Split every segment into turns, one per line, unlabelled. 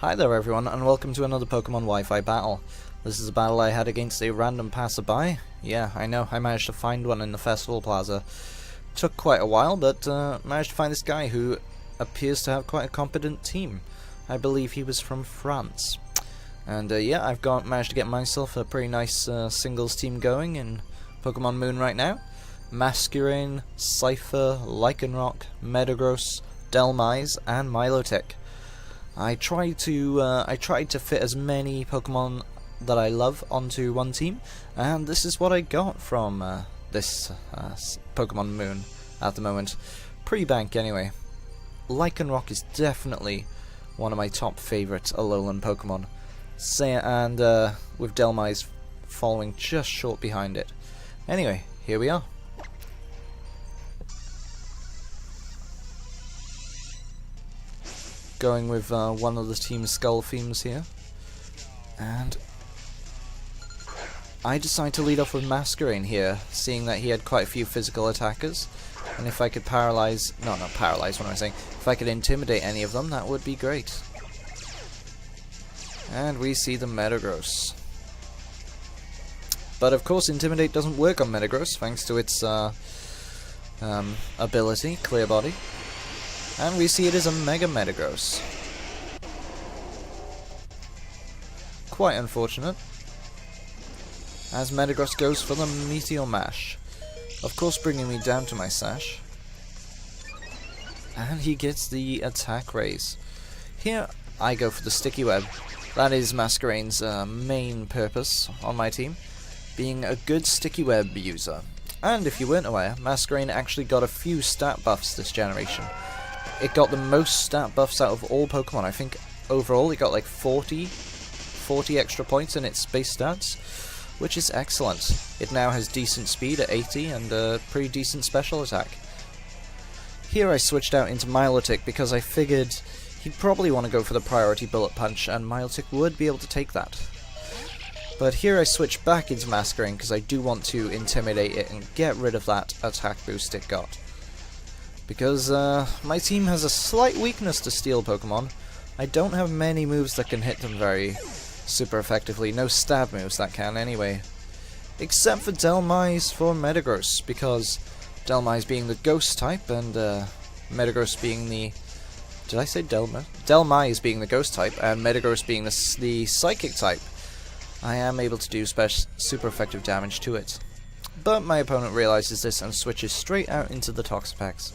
Hi there everyone, and welcome to another Pokemon Wi-Fi battle. This is a battle I had against a random passerby. Yeah, I know, I managed to find one in the festival plaza. Took quite a while, but managed to find this guy who appears to have quite a competent team. I believe he was from France. And yeah, I've managed to get myself a pretty nice singles team going in Pokemon Moon right now. Masquerain, Cypher, Lycanroc, Metagross, Delmise, and Milotic. I tried to fit as many Pokemon that I love onto one team, and this is what I got from this Pokemon Moon at the moment. Pre-bank anyway. Lycanroc is definitely one of my top favourite Alolan Pokemon. And with Delmise following just short behind it. Anyway, here we are. Going with one of the team's Skull themes here. And I decide to lead off with Masquerain here, seeing that he had quite a few physical attackers. And if I could paralyze, not paralyze, what am I saying? If I could intimidate any of them, that would be great. And we see the Metagross. But of course Intimidate doesn't work on Metagross, thanks to its ability, Clear Body. And we see it is a Mega Metagross. Quite unfortunate, as Metagross goes for the Meteor Mash. Of course bringing me down to my sash. And he gets the attack raise. Here I go for the Sticky Web. That is Masquerain's main purpose on my team, being a good Sticky Web user. And if you weren't aware, Masquerain actually got a few stat buffs this generation. It got the most stat buffs out of all Pokemon. I think overall it got like 40 extra points in its base stats, which is excellent. It now has decent speed at 80 and a pretty decent special attack. Here I switched out into Milotic because I figured he'd probably want to go for the priority Bullet Punch, and Milotic would be able to take that. But here I switch back into Masquerain because I do want to intimidate it and get rid of that attack boost it got. Because my team has a slight weakness to Steel Pokemon. I don't have many moves that can hit them very super effectively. No stab moves that can anyway. Except for Delmise for Metagross, because Delmise being the Ghost type and Metagross being the... Did I say Delmise being the Ghost type and Metagross being the Psychic type, I am able to do super effective damage to it. But my opponent realizes this and switches straight out into the Toxapex.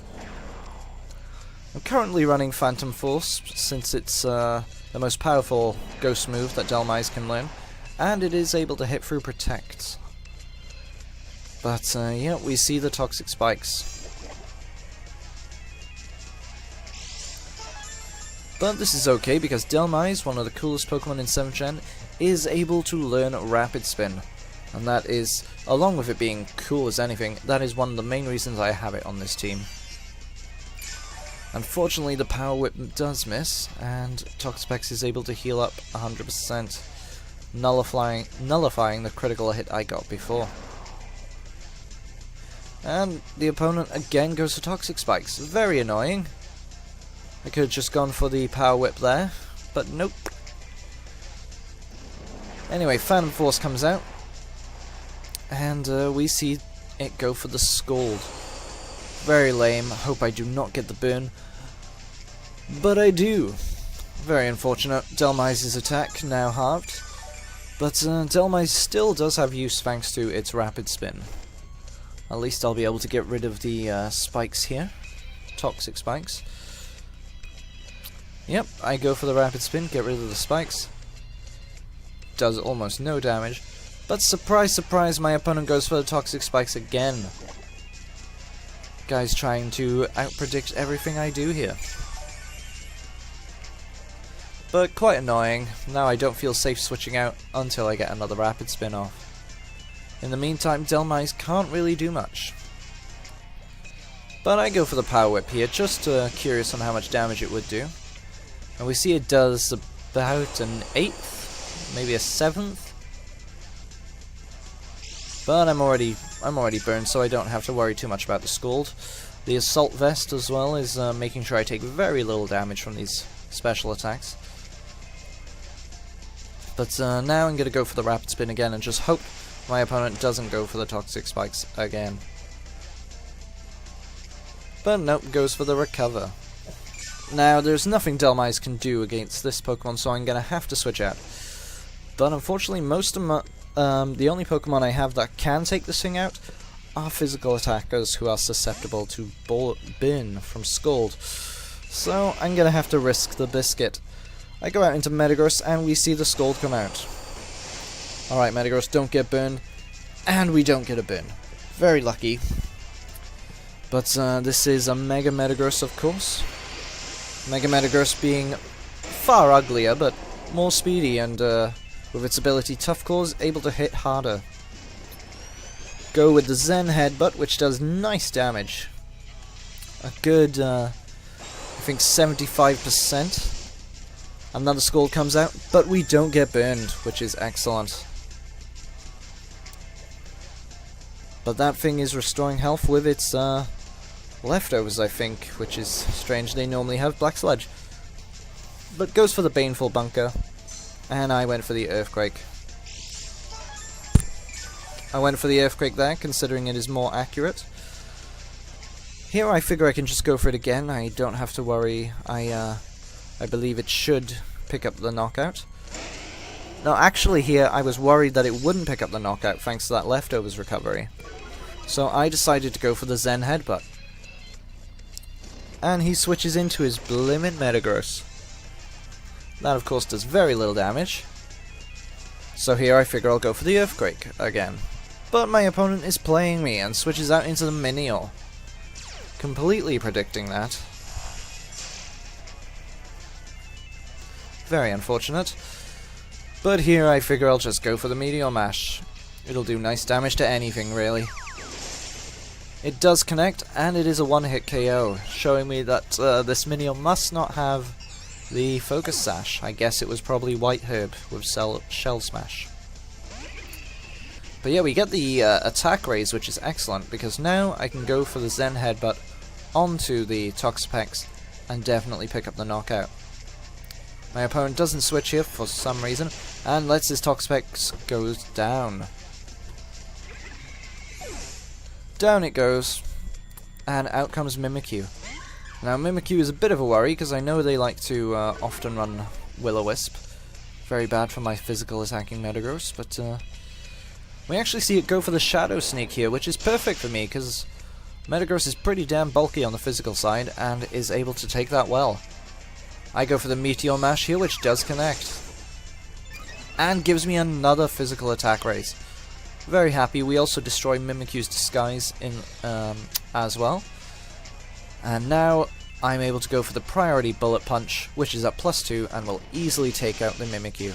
I'm currently running Phantom Force since it's the most powerful Ghost move that Delmise can learn, and it is able to hit through Protect. But yeah, we see the Toxic Spikes. But this is okay because Delmise, one of the coolest Pokemon in 7th Gen, is able to learn Rapid Spin. And that is, along with it being cool as anything, that is one of the main reasons I have it on this team. Unfortunately the Power Whip does miss, and Toxapex is able to heal up 100%, nullifying the critical hit I got before. And the opponent again goes for Toxic Spikes. Very annoying. I could have just gone for the Power Whip there, but nope. Anyway, Phantom Force comes out, and we see it go for the Scald. Very lame. Hope I do not get the burn, but I do. Very unfortunate. Delmise's attack now halved, but Delmise still does have use thanks to its Rapid Spin. At least I'll be able to get rid of the spikes here. Toxic Spikes. Yep, I go for the Rapid Spin, get rid of the spikes. Does almost no damage. But surprise, surprise, my opponent goes for the Toxic Spikes again. Guy's trying to outpredict everything I do here. But quite annoying. Now I don't feel safe switching out until I get another Rapid Spin off. In the meantime, Delmise can't really do much. But I go for the Power Whip here, just curious on how much damage it would do. And we see it does about an 8th, maybe a 7th. But I'm already burned, so I don't have to worry too much about the Scald. The Assault Vest as well is making sure I take very little damage from these special attacks. But now I'm going to go for the rapid spin again and just hope my opponent doesn't go for the toxic spikes again. But nope, goes for the recover. Now, there's nothing Dhelmise can do against this Pokemon, so I'm going to have to switch out. But unfortunately, most of the only Pokemon I have that can take this thing out are physical attackers who are susceptible to burn from Scald. So I'm going to have to risk the biscuit. I go out into Metagross and we see the Scald come out. Alright, Metagross, don't get burned. And we don't get a burn. Very lucky. But this is a Mega Metagross, of course. Mega Metagross being far uglier, but more speedy, and with its ability Tough Claws, able to hit harder. Go with the Zen Headbutt, which does nice damage. A good, I think 75%. Another Scald comes out, but we don't get burned, which is excellent. But that thing is restoring health with its leftovers, I think, which is strange. They normally have Black Sludge. But goes for the Baneful Bunker, and I went for the Earthquake. I went for the Earthquake there, considering it is more accurate. Here I figure I can just go for it again. I don't have to worry. I believe it should pick up the knockout. Now actually here I was worried that it wouldn't pick up the knockout thanks to that leftovers recovery. So I decided to go for the Zen Headbutt. And he switches into his blimmin' Metagross. That of course does very little damage. So here I figure I'll go for the Earthquake again. But my opponent is playing me and switches out into the Minion. Completely predicting that. Very unfortunate. But here I figure I'll just go for the Meteor Mash. It'll do nice damage to anything, really. It does connect, and it is a one-hit KO, showing me that this Minion must not have the Focus Sash. I guess it was probably White Herb with Shell Smash. But yeah, we get the attack raise, which is excellent, because now I can go for the Zen Headbutt onto the Toxapex and definitely pick up the knockout. My opponent doesn't switch here for some reason, and lets his Toxapex go down. Down it goes, and out comes Mimikyu. Now Mimikyu is a bit of a worry, because I know they like to often run Will-O-Wisp. Very bad for my physical attacking Metagross, but we actually see it go for the Shadow Sneak here, which is perfect for me, because Metagross is pretty damn bulky on the physical side, and is able to take that well. I go for the Meteor Mash here, which does connect. And gives me another physical attack raise. Very happy. We also destroy Mimikyu's Disguise in as well. And now I'm able to go for the priority Bullet Punch, which is at +2 and will easily take out the Mimikyu.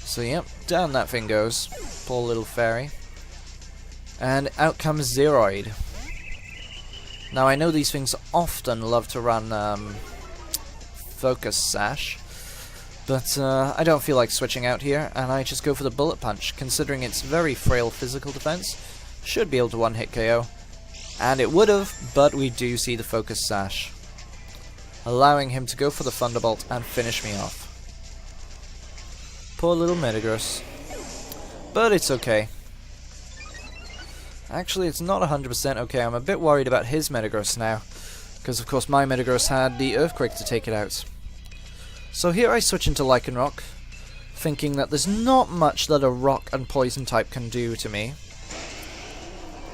So yep, down that thing goes. Poor little fairy. And out comes Zeroid. Now I know these things often love to run Focus Sash, but I don't feel like switching out here, and I just go for the Bullet Punch, considering its very frail physical defense. Should be able to one-hit KO. And it would have, but we do see the Focus Sash, allowing him to go for the Thunderbolt and finish me off. Poor little Metagross. But it's okay. Actually, it's not 100% okay. I'm a bit worried about his Metagross now, because of course my Metagross had the Earthquake to take it out. So here I switch into Lycanroc, thinking that there's not much that a Rock and Poison type can do to me.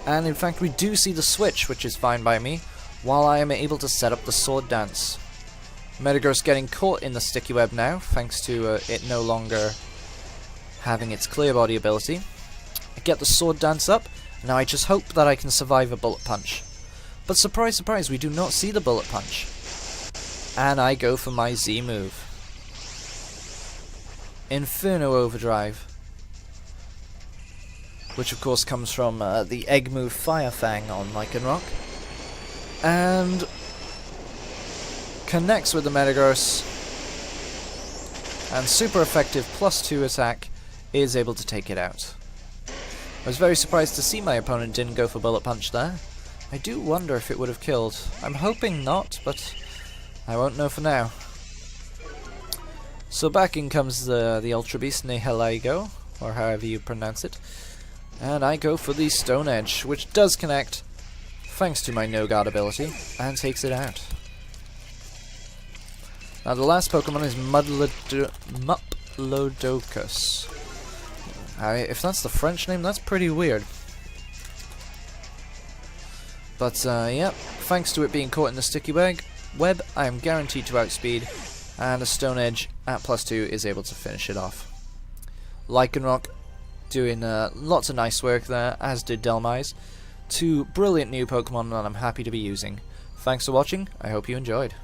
And in fact we do see the switch, which is fine by me, while I am able to set up the Sword Dance. Metagross getting caught in the Sticky Web now, thanks to it no longer having its Clear Body ability. I get the Sword Dance up. Now I just hope that I can survive a Bullet Punch. But surprise, surprise, we do not see the Bullet Punch. And I go for my Z move. Inferno Overdrive. Which of course comes from the Egg move Fire Fang on Lycanroc. And connects with the Metagross. And super effective +2 attack is able to take it out. I was very surprised to see my opponent didn't go for Bullet Punch there. I do wonder if it would have killed. I'm hoping not, but I won't know for now. So back in comes the Ultra Beast Nihilego, or however you pronounce it. And I go for the Stone Edge, which does connect, thanks to my No Guard ability, and takes it out. Now the last Pokemon is Muplodocus. If that's the French name, that's pretty weird. But yeah, thanks to it being caught in the sticky web, I am guaranteed to outspeed, and a Stone Edge at +2 is able to finish it off. Lycanroc doing lots of nice work there, as did Delmise. Two brilliant new Pokemon that I'm happy to be using. Thanks for watching, I hope you enjoyed.